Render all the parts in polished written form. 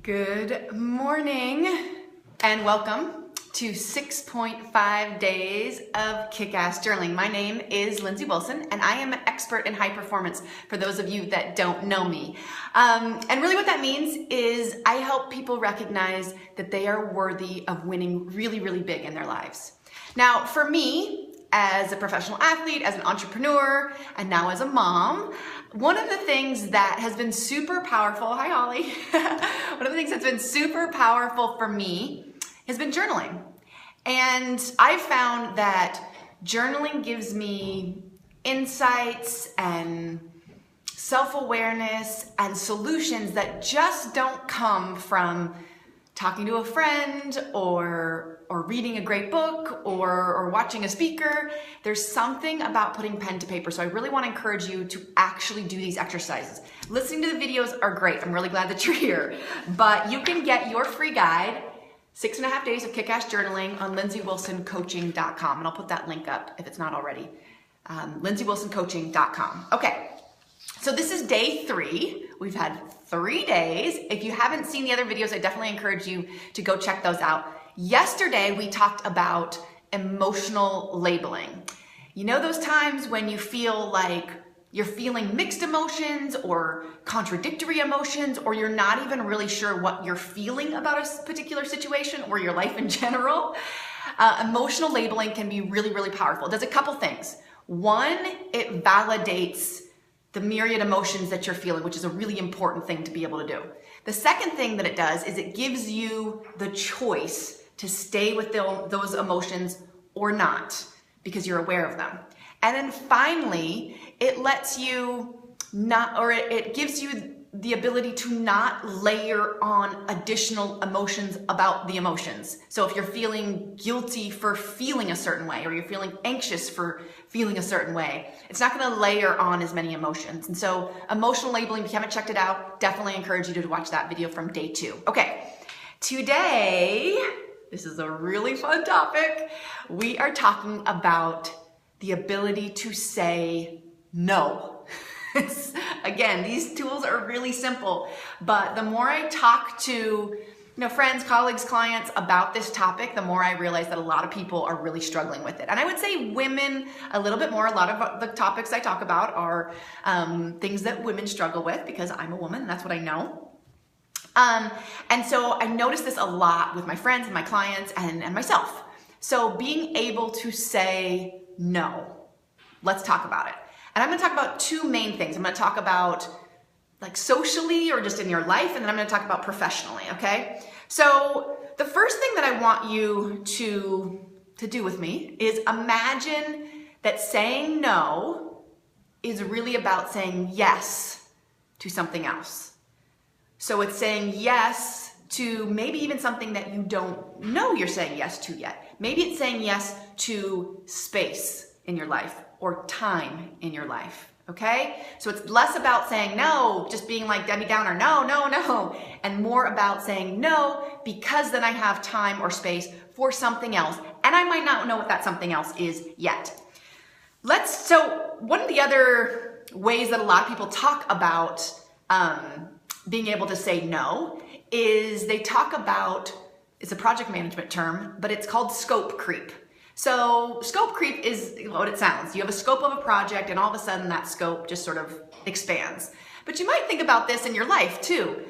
Good morning and welcome to 6.5 days of Kick-Ass journaling. My name is Lindsay Wilson and I am an expert in high performance for those of you that don't know me. And really what that means is I help people recognize that they are worthy of winning really, really big in their lives. Now for me, as a professional athlete, as an entrepreneur, and now as a mom, one of the things that has been super powerful, hi Holly, one of the things that's been super powerful for me has been journaling. And I've found that journaling gives me insights and self-awareness and solutions that just don't come from talking to a friend or reading a great book or watching a speaker. There's something about putting pen to paper. So I really want to encourage you to actually do these exercises. Listening to the videos are great. I'm really glad that you're here. But you can get your free guide, 6.5 days of Kick-Ass journaling, on lindsaywilsoncoaching.com. And I'll put that link up if it's not already. lindsaywilsoncoaching.com. Okay. So this is day 3. We've had 3 days. If you haven't seen the other videos, I definitely encourage you to go check those out. Yesterday, we talked about emotional labeling. You know those times when you feel like you're feeling mixed emotions or contradictory emotions, or you're not even really sure what you're feeling about a particular situation or your life in general? Emotional labeling can be really, really powerful. It does a couple things. One, it validates the myriad emotions that you're feeling, which is a really important thing to be able to do. The second thing that it does is it gives you the choice to stay with those emotions or not, because you're aware of them. And then finally, it lets you it gives you the ability to not layer on additional emotions about the emotions. So if you're feeling guilty for feeling a certain way, or you're feeling anxious for feeling a certain way, it's not going to layer on as many emotions. And so emotional labeling, if you haven't checked it out, definitely encourage you to watch that video from day 2. Okay, today, this is a really fun topic. We are talking about the ability to say no. Again, these tools are really simple, but the more I talk to friends, colleagues, clients about this topic, the more I realize that a lot of people are really struggling with it. And I would say women a little bit more. A lot of the topics I talk about are things that women struggle with, because I'm a woman and that's what I know. And so I notice this a lot with my friends and my clients and myself. So being able to say no, let's talk about it. And I'm going to talk about 2 main things. I'm going to talk about like socially or just in your life, and then I'm going to talk about professionally, okay? So the first thing that I want you to do with me is imagine that saying no is really about saying yes to something else. So it's saying yes to maybe even something that you don't know you're saying yes to yet. Maybe it's saying yes to space in your life or time in your life, okay? So it's less about saying no, just being like Debbie Downer, no, no, no, and more about saying no because then I have time or space for something else, and I might not know what that something else is yet. So one of the other ways that a lot of people talk about being able to say no is they talk about, it's a project management term, but it's called scope creep. So scope creep is what it sounds. You have a scope of a project and all of a sudden that scope just sort of expands. But you might think about this in your life too.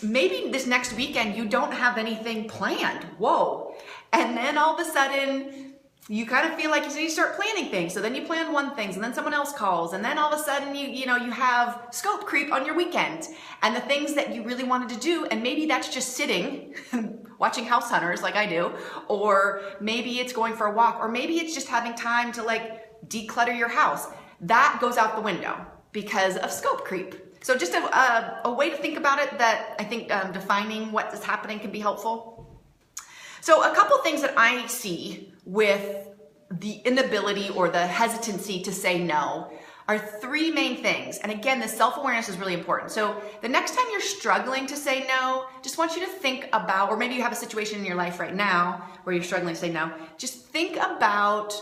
Maybe this next weekend you don't have anything planned. Whoa. And then all of a sudden you kind of feel like you start planning things. So then you plan one thing and then someone else calls. And then all of a sudden you have scope creep on your weekend and the things that you really wanted to do. And maybe that's just sitting watching House Hunters like I do, or maybe it's going for a walk, or maybe it's just having time to like declutter your house. That goes out the window because of scope creep. So just a way to think about it that I think defining what is happening can be helpful. So a couple things that I see with the inability or the hesitancy to say no are 3 main things. And again, this self-awareness is really important. So the next time you're struggling to say no, just want you to think about, or maybe you have a situation in your life right now where you're struggling to say no, just think about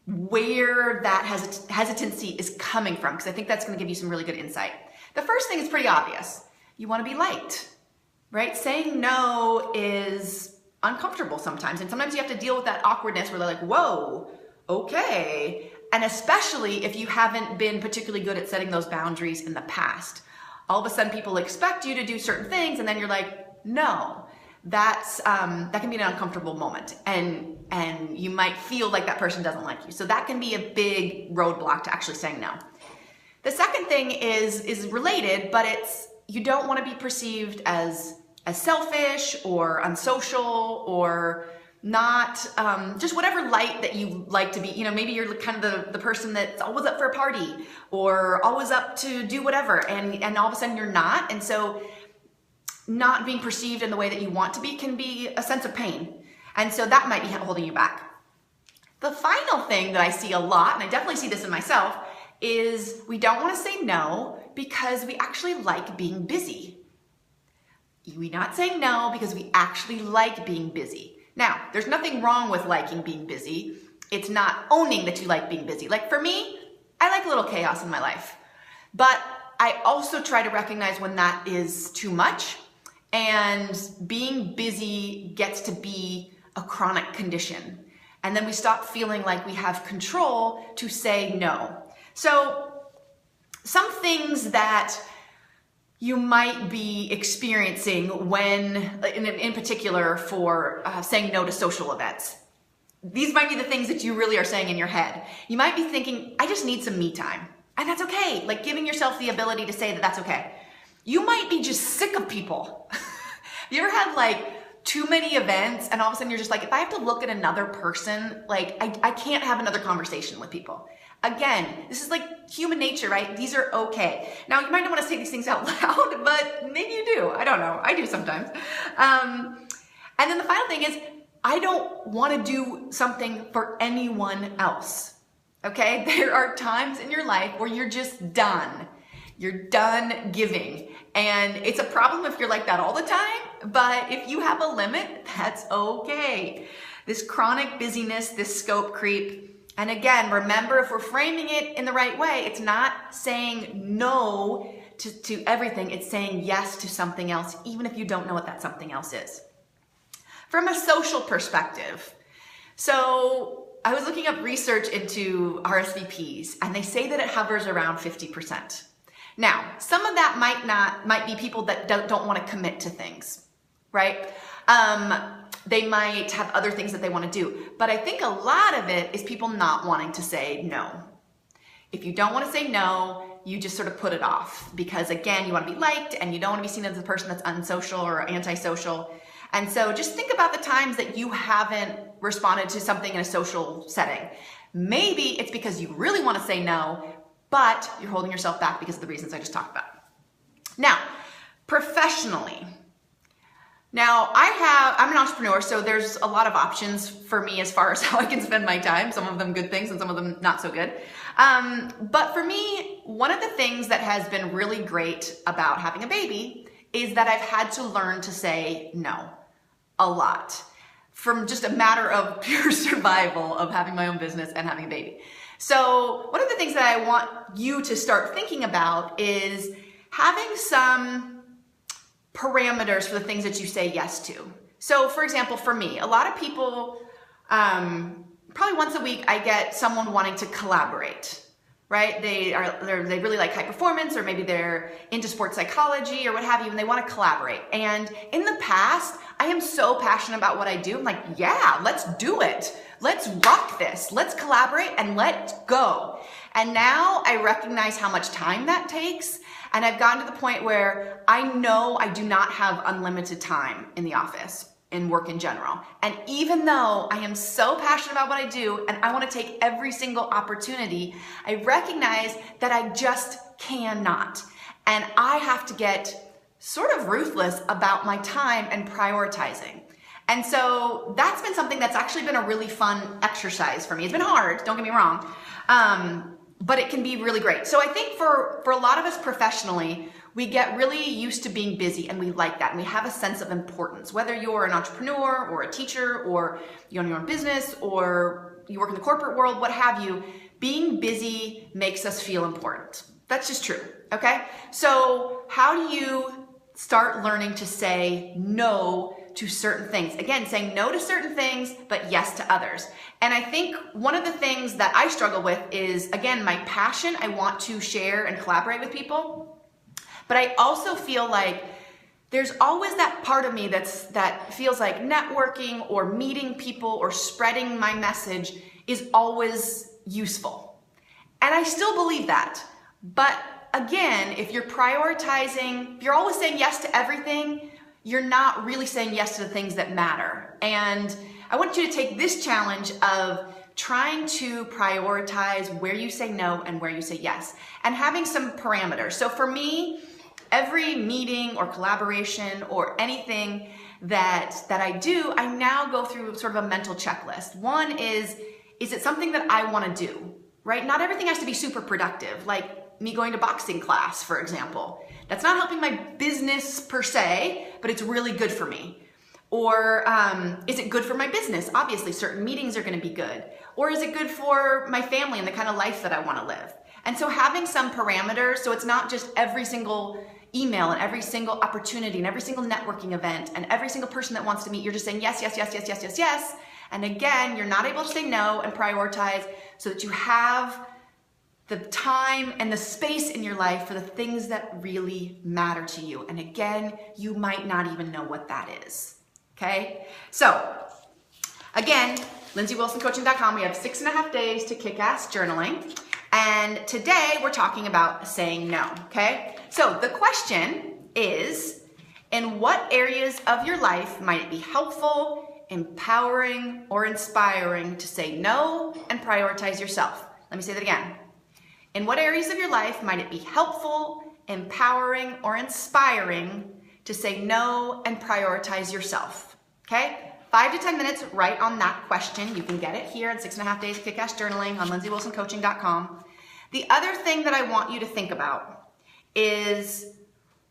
where that hesitancy is coming from, because I think that's going to give you some really good insight. The first thing is pretty obvious. You want to be liked. right? Saying no is uncomfortable sometimes. And sometimes you have to deal with that awkwardness where they're like, whoa, okay. And especially if you haven't been particularly good at setting those boundaries in the past. All of a sudden people expect you to do certain things and then you're like, no. That can be an uncomfortable moment, and you might feel like that person doesn't like you. So that can be a big roadblock to actually saying no. The second thing is related, but it's you don't want to be perceived as selfish or unsocial or not just whatever light that you like to be. You know, maybe you're kind of the person that's always up for a party or always up to do whatever, and all of a sudden you're not, and so not being perceived in the way that you want to be can be a sense of pain. And so that might be holding you back. The final thing that I see a lot, and I definitely see this in myself, is we don't want to say no because we actually like being busy. We're not saying no because we actually like being busy. Now, there's nothing wrong with liking being busy. It's not owning that you like being busy. Like for me, I like a little chaos in my life. But I also try to recognize when that is too much. And being busy gets to be a chronic condition. And then we stop feeling like we have control to say no. So some things that you might be experiencing when, in particular for saying no to social events. These might be the things that you really are saying in your head. You might be thinking, I just need some me time. And that's okay. Like giving yourself the ability to say that that's okay. You might be just sick of people. You ever had like too many events and all of a sudden you're just like, if I have to look at another person, like I can't have another conversation with people. Again, this is like human nature, right? These are okay. Now you might not want to say these things out loud, but maybe you do. I don't know. I do sometimes. And then the final thing is, I don't want to do something for anyone else. Okay? There are times in your life where you're just done. You're done giving. And it's a problem if you're like that all the time, but if you have a limit, that's okay. This chronic busyness, this scope creep. And again, remember, if we're framing it in the right way, it's not saying no to everything. It's saying yes to something else, even if you don't know what that something else is. From a social perspective, so I was looking up research into RSVPs, and they say that it hovers around 50%. Now, some of that might be people that don't want to commit to things, right? They might have other things that they want to do. But I think a lot of it is people not wanting to say no. If you don't want to say no, you just sort of put it off because, again, you want to be liked and you don't want to be seen as a person that's unsocial or antisocial. And so just think about the times that you haven't responded to something in a social setting. Maybe it's because you really want to say no, but you're holding yourself back because of the reasons I just talked about. Now, professionally. Now, I'm an entrepreneur, so there's a lot of options for me as far as how I can spend my time. Some of them good things and some of them not so good. But for me, one of the things that has been really great about having a baby is that I've had to learn to say no a lot from just a matter of pure survival of having my own business and having a baby. So one of the things that I want you to start thinking about is having some parameters for the things that you say yes to. So for example, for me, a lot of people, probably once a week, I get someone wanting to collaborate, right? They really like high performance, or maybe they're into sports psychology or what have you, and they want to collaborate. And in the past, I am so passionate about what I do. I'm like, yeah, let's do it. Let's rock this. Let's collaborate and let's go. And now I recognize how much time that takes. And I've gotten to the point where I know I do not have unlimited time in the office, in work in general. And even though I am so passionate about what I do and I want to take every single opportunity, I recognize that I just cannot. And I have to get sort of ruthless about my time and prioritizing. And so that's been something that's actually been a really fun exercise for me. It's been hard, don't get me wrong, but it can be really great. So I think for a lot of us professionally, we get really used to being busy and we like that. And we have a sense of importance, whether you're an entrepreneur or a teacher or you own your own business or you work in the corporate world, what have you, being busy makes us feel important. That's just true, okay? So how do you start learning to say no to certain things. Again, saying no to certain things, but yes to others. And I think one of the things that I struggle with is, again, my passion. I want to share and collaborate with people, but I also feel like there's always that part of me that feels like networking or meeting people or spreading my message is always useful. And I still believe that. But again, if you're prioritizing, if you're always saying yes to everything, you're not really saying yes to the things that matter. And I want you to take this challenge of trying to prioritize where you say no and where you say yes, and having some parameters. So for me, every meeting or collaboration or anything that I do, I now go through sort of a mental checklist. One is it something that I want to do, right? Not everything has to be super productive, like me going to boxing class, for example. That's not helping my business per se, but it's really good for me. Or is it good for my business? Obviously, certain meetings are going to be good. Or is it good for my family and the kind of life that I want to live? And so having some parameters, so it's not just every single email and every single opportunity and every single networking event and every single person that wants to meet, you're just saying yes, yes, yes, yes, yes, yes, yes. And again, you're not able to say no and prioritize so that you have the time and the space in your life for the things that really matter to you. And again, you might not even know what that is. Okay? So, again, LindsayWilsonCoaching.com, we have 6.5 days to kick-ass journaling. And today we're talking about saying no, okay? So the question is, in what areas of your life might it be helpful, empowering, or inspiring to say no and prioritize yourself? Let me say that again. In what areas of your life might it be helpful, empowering, or inspiring to say no and prioritize yourself? Okay? 5 to 10 minutes right on that question. You can get it here in 6.5 Days of Kick-Ass Journaling on LindsayWilsonCoaching.com. The other thing that I want you to think about is,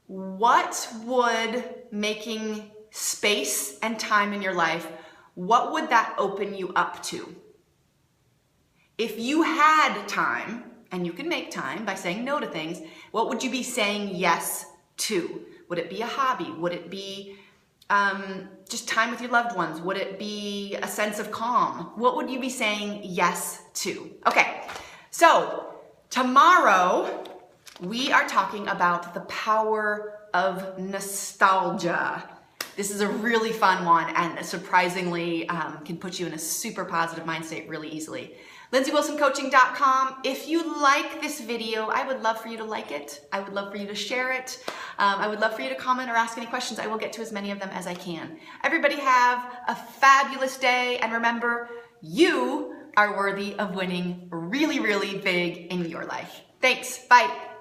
what would making space and time in your life, what would that open you up to? If you had time, and you can make time by saying no to things, what would you be saying yes to? Would it be a hobby? Would it be just time with your loved ones? Would it be a sense of calm? What would you be saying yes to? Okay, so tomorrow we are talking about the power of nostalgia. This is a really fun one and surprisingly can put you in a super positive mind state really easily. LindsayWilsonCoaching.com. If you like this video, I would love for you to like it. I would love for you to share it. I would love for you to comment or ask any questions. I will get to as many of them as I can. Everybody have a fabulous day. And remember, you are worthy of winning really, really big in your life. Thanks. Bye.